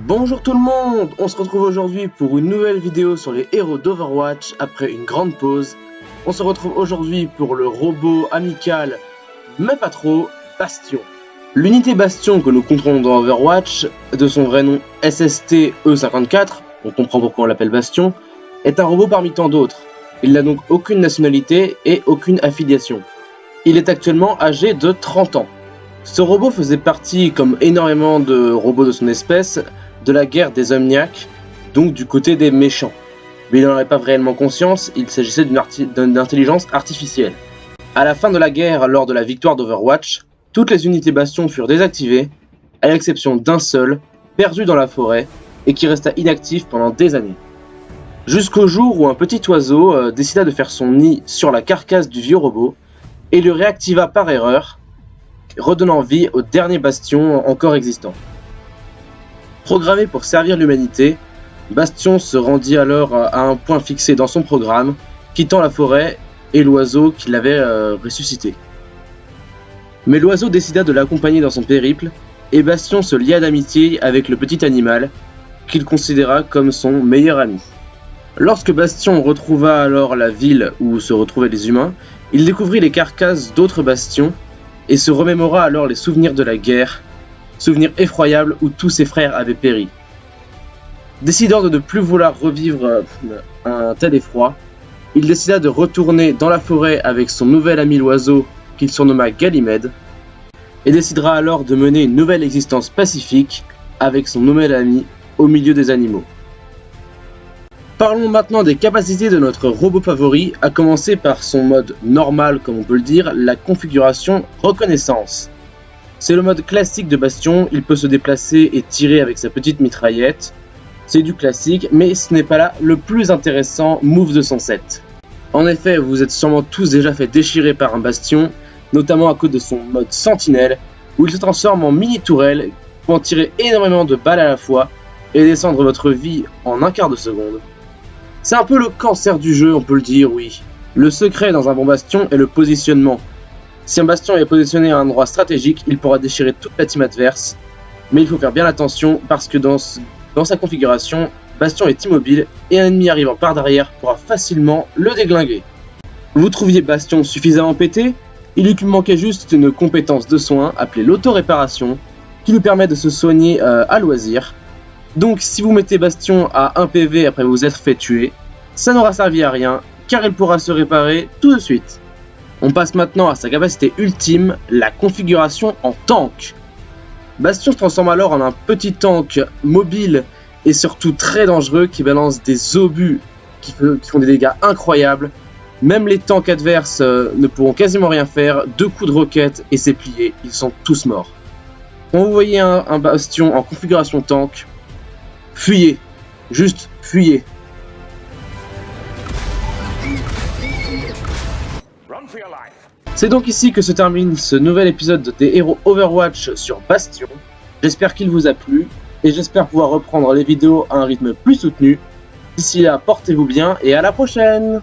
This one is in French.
Bonjour tout le monde, on se retrouve aujourd'hui pour une nouvelle vidéo sur les héros d'Overwatch après une grande pause. On se retrouve aujourd'hui pour le robot amical, mais pas trop, Bastion. L'unité Bastion que nous contrôlons dans Overwatch, de son vrai nom SST-E54, on comprend pourquoi on l'appelle Bastion, est un robot parmi tant d'autres. Il n'a donc aucune nationalité et aucune affiliation. Il est actuellement âgé de 30 ans. Ce robot faisait partie, comme énormément de robots de son espèce, de la guerre des Omniacs, donc du côté des méchants. Mais il n'en avait pas réellement conscience, il s'agissait d'une intelligence artificielle. À la fin de la guerre, lors de la victoire d'Overwatch, toutes les unités Bastion furent désactivées, à l'exception d'un seul, perdu dans la forêt, et qui resta inactif pendant des années. Jusqu'au jour où un petit oiseau décida de faire son nid sur la carcasse du vieux robot, et le réactiva par erreur, redonnant vie au dernier Bastion encore existant. Programmé pour servir l'humanité, Bastion se rendit alors à un point fixé dans son programme, quittant la forêt et l'oiseau qui l'avait ressuscité. Mais l'oiseau décida de l'accompagner dans son périple, et Bastion se lia d'amitié avec le petit animal, qu'il considéra comme son meilleur ami. Lorsque Bastion retrouva alors la ville où se retrouvaient les humains, il découvrit les carcasses d'autres bastions, et se remémora alors les souvenirs de la guerre, souvenirs effroyables où tous ses frères avaient péri. Décidant de ne plus vouloir revivre un tel effroi, il décida de retourner dans la forêt avec son nouvel ami l'oiseau qu'il surnomma Ganymède, et décidera alors de mener une nouvelle existence pacifique avec son nouvel ami au milieu des animaux. Parlons maintenant des capacités de notre robot favori, à commencer par son mode normal, comme on peut le dire, la configuration reconnaissance. C'est le mode classique de Bastion, il peut se déplacer et tirer avec sa petite mitraillette. C'est du classique, mais ce n'est pas là le plus intéressant move de son set. En effet, vous êtes sûrement tous déjà fait déchirer par un Bastion, notamment à cause de son mode sentinelle, où il se transforme en mini tourelle pour en tirer énormément de balles à la fois et descendre votre vie en un quart de seconde. C'est un peu le cancer du jeu, on peut le dire, oui. Le secret dans un bon Bastion est le positionnement. Si un Bastion est positionné à un endroit stratégique, il pourra déchirer toute la team adverse. Mais il faut faire bien attention parce que dans sa configuration, Bastion est immobile et un ennemi arrivant par derrière pourra facilement le déglinguer. Vous trouviez Bastion suffisamment pété? Il lui manquait juste une compétence de soin appelée l'auto-réparation qui lui permet de se soigner à loisir. Donc si vous mettez Bastion à 1 PV après vous être fait tuer, ça n'aura servi à rien car il pourra se réparer tout de suite. On passe maintenant à sa capacité ultime, la configuration en tank. Bastion se transforme alors en un petit tank mobile et surtout très dangereux qui balance des obus qui font des dégâts incroyables. Même les tanks adverses ne pourront quasiment rien faire, 2 coups de roquette et c'est plié, ils sont tous morts. Quand vous voyez un Bastion en configuration tank, fuyez, juste fuyez. C'est donc ici que se termine ce nouvel épisode des héros Overwatch sur Bastion. J'espère qu'il vous a plu et j'espère pouvoir reprendre les vidéos à un rythme plus soutenu. D'ici là, portez-vous bien et à la prochaine!